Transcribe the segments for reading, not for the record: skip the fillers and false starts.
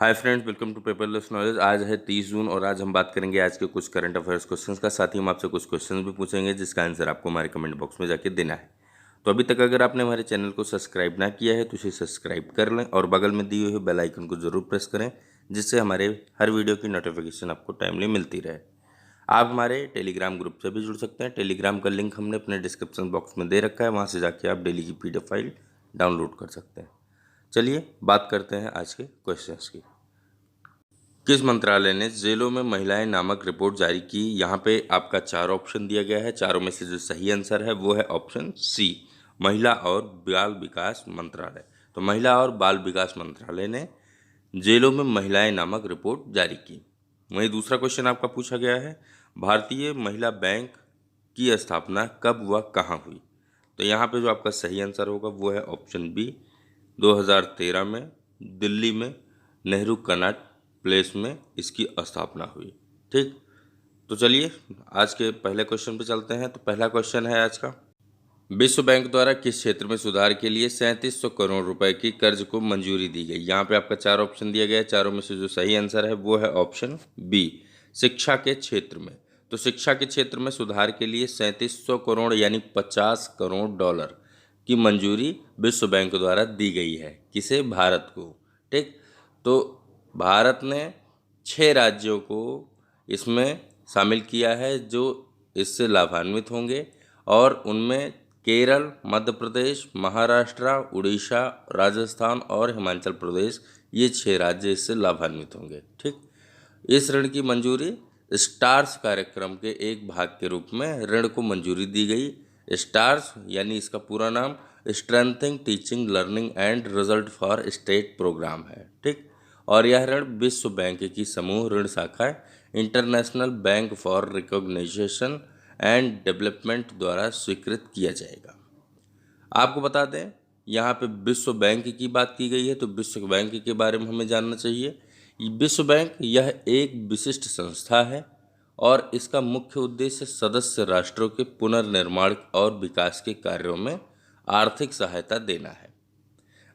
Hi friends, welcome to paperless knowledge. आज है 30 जून और आज हम बात करेंगे आज के कुछ करंट अफेयर्स क्वेश्चंस का। साथ ही हम आपसे कुछ क्वेश्चंस भी पूछेंगे जिसका आंसर आपको हमारे कमेंट बॉक्स में जाके देना है। तो अभी तक अगर आपने हमारे चैनल को सब्सक्राइब ना किया है तो इसे सब्सक्राइब कर लें और बगल में दिए हुए बेल आइकन को जरूर प्रेस करें, जिससे हमारे हर वीडियो की नोटिफिकेशन आपको टाइमली मिलती रहे। आप हमारे टेलीग्राम ग्रुप से भी जुड़ सकते हैं। टेलीग्राम का लिंक हमने अपने डिस्क्रिप्शन बॉक्स में दे रखा है, वहाँ से जाके आप डेली की PDF फाइल डाउनलोड कर सकते हैं। चलिए बात करते हैं आज के क्वेश्चंस की। किस मंत्रालय ने जेलों में महिलाएं नामक रिपोर्ट जारी की? यहाँ पे आपका 4 ऑप्शन दिया गया है। चारों में से जो सही आंसर है वो है ऑप्शन सी, महिला और बाल विकास मंत्रालय। तो महिला और बाल विकास मंत्रालय ने जेलों में महिलाएं नामक रिपोर्ट जारी की। वहीं दूसरा क्वेश्चन आपका पूछा गया है, भारतीय महिला बैंक की स्थापना कब व कहाँ हुई? तो यहाँ पे जो आपका सही आंसर होगा वो है ऑप्शन बी, 2013 में दिल्ली में नेहरू कनॉट प्लेस में इसकी स्थापना हुई। ठीक, तो चलिए आज के पहले क्वेश्चन पे चलते हैं। तो पहला क्वेश्चन है आज का, विश्व बैंक द्वारा किस क्षेत्र में सुधार के लिए 3700 करोड़ रुपए की कर्ज को मंजूरी दी गई? यहाँ पे आपका 4 ऑप्शन दिया गया है। चारों में से जो सही आंसर है वो है ऑप्शन बी, शिक्षा के क्षेत्र में। तो शिक्षा के क्षेत्र में सुधार के लिए 3700 करोड़ यानी 50 करोड़ डॉलर की मंजूरी विश्व बैंक द्वारा दी गई है। किसे? भारत को। ठीक, तो भारत ने 6 राज्यों को इसमें शामिल किया है जो इससे लाभान्वित होंगे, और उनमें केरल, मध्य प्रदेश, महाराष्ट्र, उड़ीसा, राजस्थान और हिमाचल प्रदेश, ये 6 राज्य इससे लाभान्वित होंगे। ठीक, इस ऋण की मंजूरी स्टार्स कार्यक्रम के एक भाग के रूप में ऋण को मंजूरी दी गई। स्टार्स यानी इसका पूरा नाम strengthening teaching learning and result for state programme है। ठीक, और यह ऋण विश्व बैंक की समूह ऋण शाखा international bank for recognition and development द्वारा स्वीकृत किया जाएगा। आपको बता दें, यहाँ पे विश्व बैंक की बात की गई है, तो विश्व बैंक के बारे में हमें जानना चाहिए। विश्व बैंक यह एक विशिष्ट संस्था है और इसका मुख्य उद्देश्य सदस्य राष्ट्रों के पुनर्निर्माण और विकास के कार्यों में आर्थिक सहायता देना है।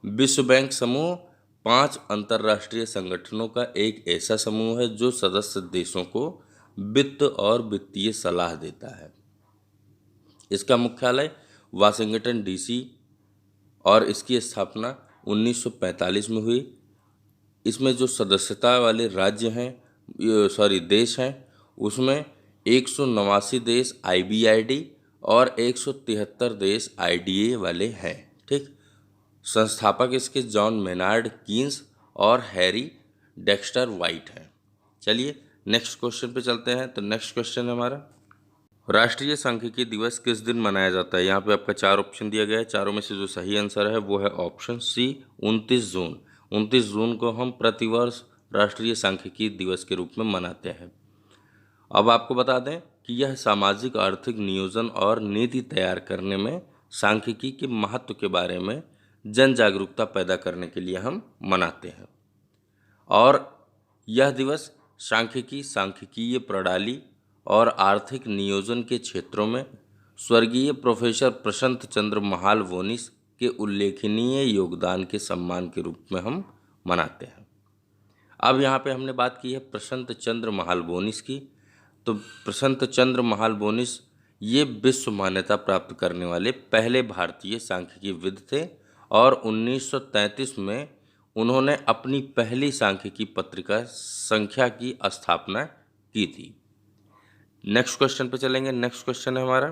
विश्व बैंक समूह 5 अंतर्राष्ट्रीय संगठनों का एक ऐसा समूह है जो सदस्य देशों को वित्त और वित्तीय सलाह देता है। इसका मुख्यालय वाशिंगटन DC और इसकी स्थापना 1945 में हुई। इसमें जो सदस्यता वाले राज्य हैं, देश हैं, उसमें 189 देश IBID और 173 देश IDA वाले हैं। ठीक, संस्थापक इसके जॉन मेनार्ड कीन्स और हैरी डेक्स्टर वाइट हैं। चलिए नेक्स्ट क्वेश्चन पे चलते हैं। तो नेक्स्ट क्वेश्चन है हमारा, राष्ट्रीय सांख्यिकी दिवस किस दिन मनाया जाता है? यहाँ पे आपका 4 ऑप्शन दिया गया है। चारों में से जो सही आंसर है वो है ऑप्शन सी, 29 जून। 29 जून को हम प्रतिवर्ष राष्ट्रीय सांख्यिकी दिवस के रूप में मनाते हैं। अब आपको बता दें कि यह सामाजिक आर्थिक नियोजन और नीति तैयार करने में सांख्यिकी के महत्व के बारे में जन जागरूकता पैदा करने के लिए हम मनाते हैं। और यह दिवस सांख्यिकीय प्रणाली और आर्थिक नियोजन के क्षेत्रों में स्वर्गीय प्रोफेसर प्रशांत चंद्र महालवोनिस के उल्लेखनीय योगदान के सम्मान के रूप में हम मनाते हैं। अब यहाँ पे हमने बात की है प्रशांत चंद्र महालवोनिस की। तो प्रशांत चंद्र महालवोनिस ये विश्व मान्यता प्राप्त करने वाले पहले भारतीय सांख्यिकीविद थे और 1933 में उन्होंने अपनी पहली सांख्यिकी पत्रिका संख्या की स्थापना की थी। नेक्स्ट क्वेश्चन पे चलेंगे। नेक्स्ट क्वेश्चन है हमारा,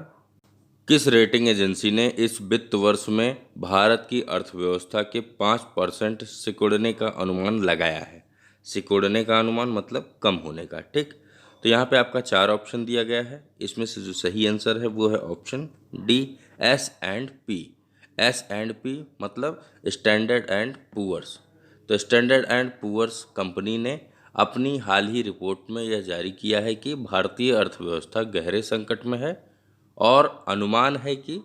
किस रेटिंग एजेंसी ने इस वित्त वर्ष में भारत की अर्थव्यवस्था के 5% सिकुड़ने का अनुमान लगाया है? सिकुड़ने का अनुमान मतलब कम होने का। ठीक, तो यहाँ पे आपका 4 ऑप्शन दिया गया है। इसमें से जो सही आंसर है वो है ऑप्शन डी, S&P। S&P मतलब स्टैंडर्ड एंड पुअर्स। तो स्टैंडर्ड एंड पुअर्स कंपनी ने अपनी हाल ही रिपोर्ट में यह जारी किया है कि भारतीय अर्थव्यवस्था गहरे संकट में है और अनुमान है कि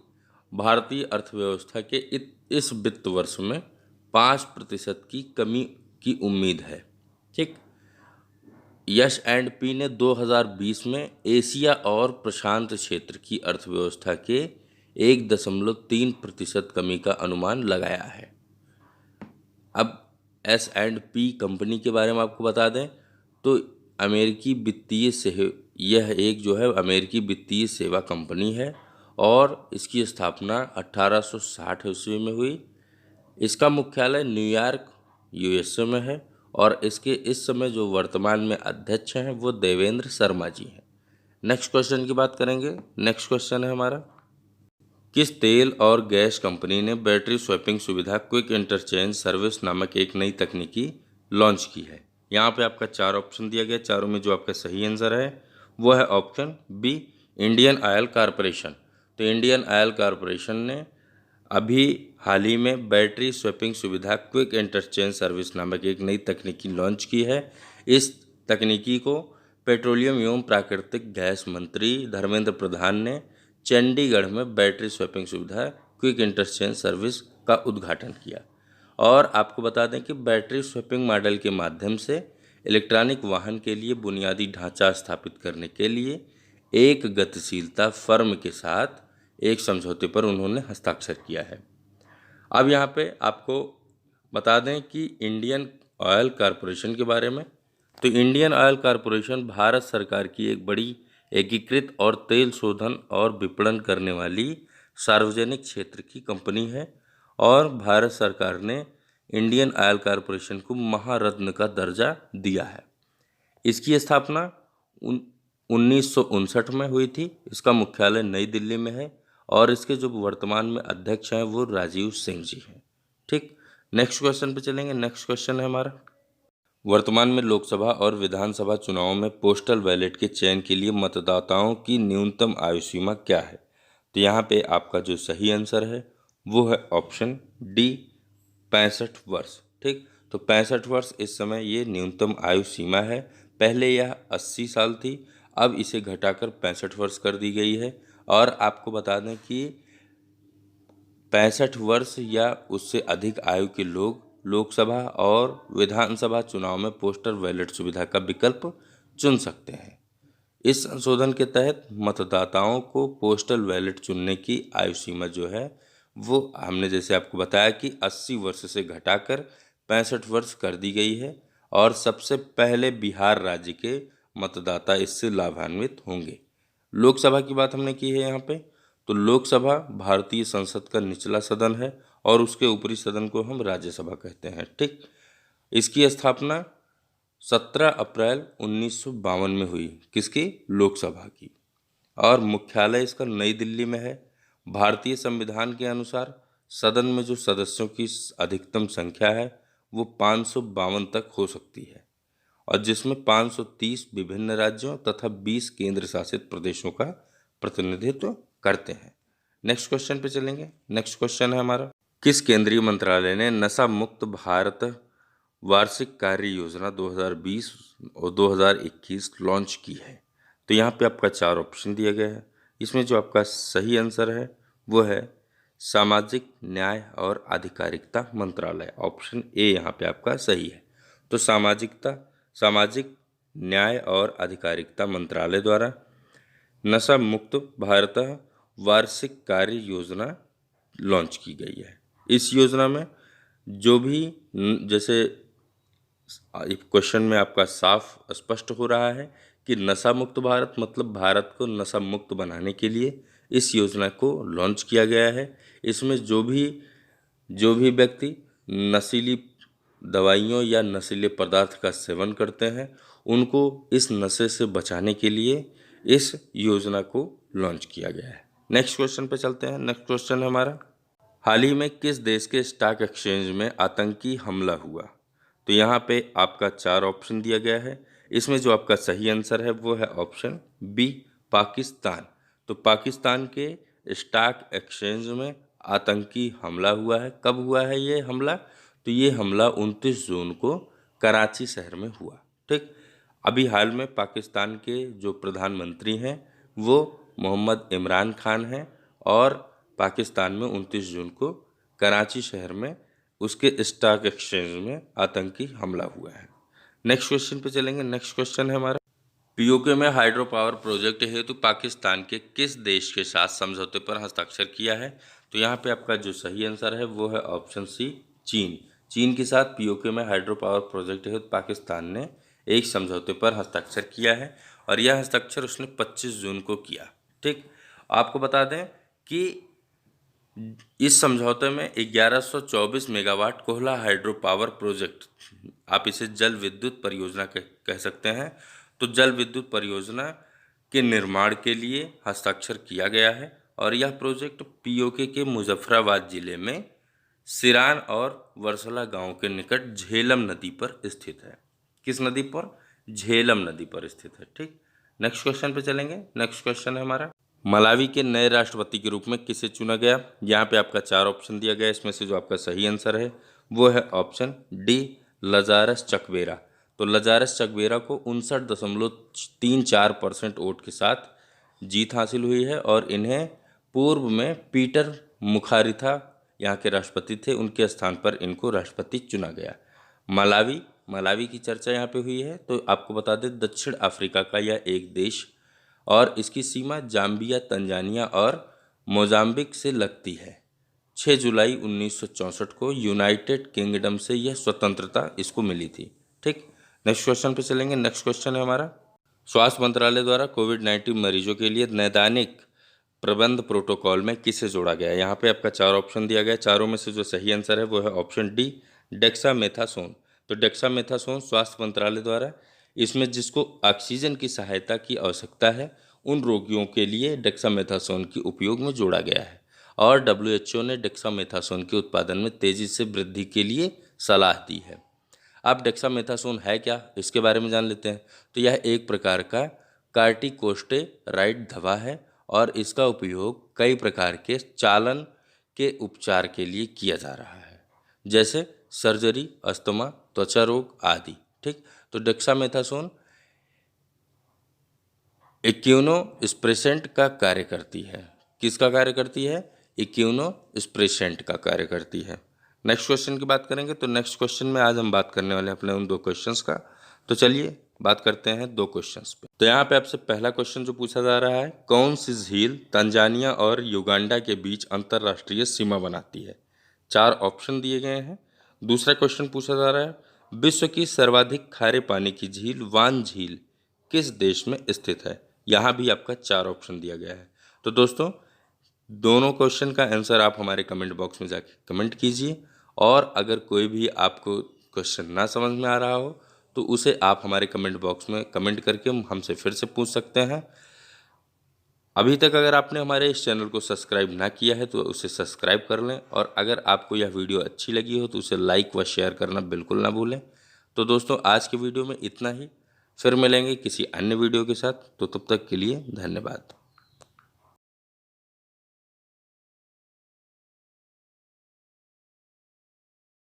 भारतीय अर्थव्यवस्था के इस वित्त वर्ष में 5% की कमी की उम्मीद है। ठीक, S&P ने 2020 में एशिया और प्रशांत क्षेत्र की अर्थव्यवस्था के 1.3% कमी का अनुमान लगाया है। अब S&P कंपनी के बारे में आपको बता दें तो अमेरिकी वित्तीय यह एक जो है अमेरिकी वित्तीय सेवा कंपनी है और इसकी स्थापना 1860 ईस्वी में हुई। इसका मुख्यालय न्यूयॉर्क USA में है और इसके इस समय जो वर्तमान में अध्यक्ष हैं वो देवेंद्र शर्मा जी हैं। नेक्स्ट क्वेश्चन की बात करेंगे। नेक्स्ट क्वेश्चन है हमारा, किस तेल और गैस कंपनी ने बैटरी स्वैपिंग सुविधा क्विक इंटरचेंज सर्विस नामक एक नई तकनीकी लॉन्च की है? यहाँ पे आपका 4 ऑप्शन दिया गया, चारों में जो आपका सही आंसर है वो है option B, Indian Oil Corporation. तो इंडियन ऑयल कॉरपोरेशन ने अभी हाल ही में बैटरी स्वैपिंग सुविधा क्विक इंटरचेंज सर्विस नामक एक नई तकनीकी लॉन्च की है। इस तकनीकी को पेट्रोलियम एवं प्राकृतिक गैस मंत्री धर्मेंद्र प्रधान ने चंडीगढ़ में बैटरी स्वैपिंग सुविधा क्विक इंटरचेंज सर्विस का उद्घाटन किया। और आपको बता दें कि बैटरी स्वैपिंग मॉडल के माध्यम से इलेक्ट्रॉनिक वाहन के लिए बुनियादी ढांचा स्थापित करने के लिए एक गतिशीलता फर्म के साथ एक समझौते पर उन्होंने हस्ताक्षर किया है। अब यहाँ पे आपको बता दें कि इंडियन ऑयल कॉरपोरेशन के बारे में, तो इंडियन ऑयल कॉरपोरेशन भारत सरकार की एक बड़ी एकीकृत और तेल शोधन और विपणन करने वाली सार्वजनिक क्षेत्र की कंपनी है और भारत सरकार ने इंडियन ऑयल कॉरपोरेशन को महारत्न का दर्जा दिया है। इसकी स्थापना 1959 में हुई थी। इसका मुख्यालय नई दिल्ली में है और इसके जो वर्तमान में अध्यक्ष हैं वो राजीव सिंह जी हैं। ठीक, नेक्स्ट क्वेश्चन पे चलेंगे। नेक्स्ट क्वेश्चन है हमारा, वर्तमान में लोकसभा और विधानसभा चुनावों में पोस्टल बैलेट के चयन के लिए मतदाताओं की न्यूनतम आयु सीमा क्या है? तो यहाँ पे आपका जो सही आंसर है वो है ऑप्शन डी, 65 वर्ष। ठीक, तो 65 वर्ष इस समय ये न्यूनतम आयु सीमा है। पहले यह 80 साल थी, अब इसे घटाकर 65 वर्ष कर दी गई है। और आपको बता दें कि 65 वर्ष या उससे अधिक आयु के लोग लोकसभा और विधानसभा चुनाव में पोस्टल बैलेट सुविधा का विकल्प चुन सकते हैं। इस संशोधन के तहत मतदाताओं को पोस्टल बैलेट चुनने की आयु सीमा जो है वो हमने जैसे आपको बताया कि 80 वर्ष से घटाकर 65 वर्ष कर दी गई है और सबसे पहले बिहार राज्य के मतदाता इससे लाभान्वित होंगे। लोकसभा की बात हमने की है यहाँ पे, तो लोकसभा भारतीय संसद का निचला सदन है और उसके ऊपरी सदन को हम राज्यसभा कहते हैं। ठीक, इसकी स्थापना 17 अप्रैल 1952 में हुई, किसकी? लोकसभा की, और मुख्यालय इसका नई दिल्ली में है। भारतीय संविधान के अनुसार सदन में जो सदस्यों की अधिकतम संख्या है वो 552 तक हो सकती है और जिसमें 530 विभिन्न राज्यों तथा 20 केंद्र शासित प्रदेशों का प्रतिनिधित्व करते हैं। नेक्स्ट क्वेश्चन पे चलेंगे। नेक्स्ट क्वेश्चन है हमारा, किस केंद्रीय मंत्रालय ने नशा मुक्त भारत वार्षिक कार्य योजना 2020 और 2021 लॉन्च की है? तो यहाँ पे आपका 4 ऑप्शन दिया गया है। इसमें जो आपका सही आंसर है वो है सामाजिक न्याय और आधिकारिकता मंत्रालय। ऑप्शन ए यहाँ पे आपका सही है। तो सामाजिक न्याय और आधिकारिकता मंत्रालय द्वारा नशा मुक्त भारत वार्षिक कार्य योजना लॉन्च की गई है। इस योजना में जो भी जैसे क्वेश्चन में आपका साफ स्पष्ट हो रहा है कि नशा मुक्त भारत मतलब भारत को नशा मुक्त बनाने के लिए इस योजना को लॉन्च किया गया है। इसमें जो भी व्यक्ति नशीली दवाइयों या नशीले पदार्थ का सेवन करते हैं उनको इस नशे से बचाने के लिए इस योजना को लॉन्च किया गया है। नेक्स्ट क्वेश्चन पे चलते हैं। नेक्स्ट क्वेश्चन है हमारा, हाल ही में किस देश के स्टॉक एक्सचेंज में आतंकी हमला हुआ? तो यहाँ पे आपका 4 ऑप्शन दिया गया है। इसमें जो आपका सही आंसर है वो है ऑप्शन बी, पाकिस्तान। तो पाकिस्तान के स्टॉक एक्सचेंज में आतंकी हमला हुआ है। कब हुआ है ये हमला? तो ये हमला 29 जून को कराची शहर में हुआ। ठीक, अभी हाल में पाकिस्तान के जो प्रधानमंत्री हैं वो मोहम्मद इमरान खान हैं और पाकिस्तान में 29 जून को कराची शहर में उसके स्टॉक एक्सचेंज में आतंकी हमला हुआ है। नेक्स्ट क्वेश्चन पे चलेंगे। नेक्स्ट क्वेश्चन है हमारा, पीओके में हाइड्रो पावर प्रोजेक्ट हेतु पाकिस्तान के किस देश के साथ समझौते पर हस्ताक्षर किया है? तो यहाँ पे आपका जो सही आंसर है वो है ऑप्शन सी, चीन। चीन के साथ पीओके में हाइड्रो पावर प्रोजेक्ट हेतु पाकिस्तान ने एक समझौते पर हस्ताक्षर किया है और यह हस्ताक्षर उसने 25 जून को किया। ठीक, आपको बता दें कि इस समझौते में 1124 megawatt Kohla hydro power project, आप इसे जल विद्युत परियोजना कह सकते हैं, तो जल विद्युत परियोजना के निर्माण के लिए हस्ताक्षर किया गया है और यह प्रोजेक्ट पीओके के मुजफ्फराबाद जिले में सिरान और वर्सला गांव के निकट झेलम नदी पर स्थित है। किस नदी पर? झेलम नदी पर स्थित है। ठीक, नेक्स्ट क्वेश्चन पे चलेंगे। नेक्स्ट क्वेश्चन है हमारा, मलावी के नए राष्ट्रपति के रूप में किसे चुना गया? यहाँ पे आपका 4 ऑप्शन दिया गया है, इसमें से जो आपका सही आंसर है वो है ऑप्शन डी, लजारस चकवेरा। तो लजारस चकवेरा को 59.34% वोट के साथ जीत हासिल हुई है और इन्हें पूर्व में पीटर मुखारिथा यहाँ के राष्ट्रपति थे, उनके स्थान पर इनको राष्ट्रपति चुना गया। मलावी की चर्चा यहाँ पे हुई है, तो आपको बता दें दक्षिण अफ्रीका का यह एक देश और इसकी सीमा जाम्बिया, तंजानिया और मोजाम्बिक से लगती है। 6 जुलाई 1964 को यूनाइटेड किंगडम से यह स्वतंत्रता इसको मिली थी। ठीक, नेक्स्ट क्वेश्चन पे चलेंगे। नेक्स्ट क्वेश्चन है हमारा, स्वास्थ्य मंत्रालय द्वारा कोविड-19 मरीजों के लिए नैदानिक प्रबंध प्रोटोकॉल में किसे जोड़ा गया है? यहाँ पे आपका 4 ऑप्शन दिया गया है, चारों में से जो सही आंसर है वो है ऑप्शन डी, डेक्सामेथासोन। तो डेक्सामेथासोन स्वास्थ्य मंत्रालय द्वारा इसमें जिसको ऑक्सीजन की सहायता की आवश्यकता है उन रोगियों के लिए डेक्सामेथासोन के उपयोग में जोड़ा गया है और WHO ने डेक्सामेथासोन के उत्पादन में तेजी से वृद्धि के लिए सलाह दी है। अब डेक्सामेथासोन है क्या, इसके बारे में जान लेते हैं। तो यह एक प्रकार का कार्टिकोस्टेराइड दवा है और इसका उपयोग कई प्रकार के चालन के उपचार के लिए किया जा रहा है, जैसे सर्जरी, अस्थमा, त्वचा रोग आदि। ठीक, तो डेक्सामेथासोन इक्यूनोस्प्रेसेंट का कार्य करती है। किसका कार्य करती है? इक्यूनोस्प्रेसेंट का कार्य करती है। नेक्स्ट क्वेश्चन की बात करेंगे, तो नेक्स्ट क्वेश्चन में आज हम बात करने वाले हैं अपने उन 2 क्वेश्चंस का। तो चलिए बात करते हैं 2 क्वेश्चंस पे। तो यहाँ पे आपसे पहला क्वेश्चन जो पूछा जा रहा है, कौन सी झील तंजानिया और युगांडा के बीच अंतर्राष्ट्रीय सीमा बनाती है? 4 ऑप्शन दिए गए हैं। दूसरा क्वेश्चन पूछा जा रहा है, विश्व की सर्वाधिक खारे पानी की झील वान झील किस देश में स्थित है? यहाँ भी आपका 4 ऑप्शन दिया गया है। तो दोस्तों दोनों क्वेश्चन का आंसर आप हमारे कमेंट बॉक्स में जाके कमेंट कीजिए और अगर कोई भी आपको क्वेश्चन ना समझ में आ रहा हो तो उसे आप हमारे कमेंट बॉक्स में कमेंट करके हमसे फिर से पूछ सकते हैं। अभी तक अगर आपने हमारे इस चैनल को सब्सक्राइब ना किया है तो उसे सब्सक्राइब कर लें और अगर आपको यह वीडियो अच्छी लगी हो तो उसे लाइक व शेयर करना बिल्कुल ना भूलें। तो दोस्तों आज के वीडियो में इतना ही, फिर मिलेंगे किसी अन्य वीडियो के साथ, तो तब तक के लिए धन्यवाद।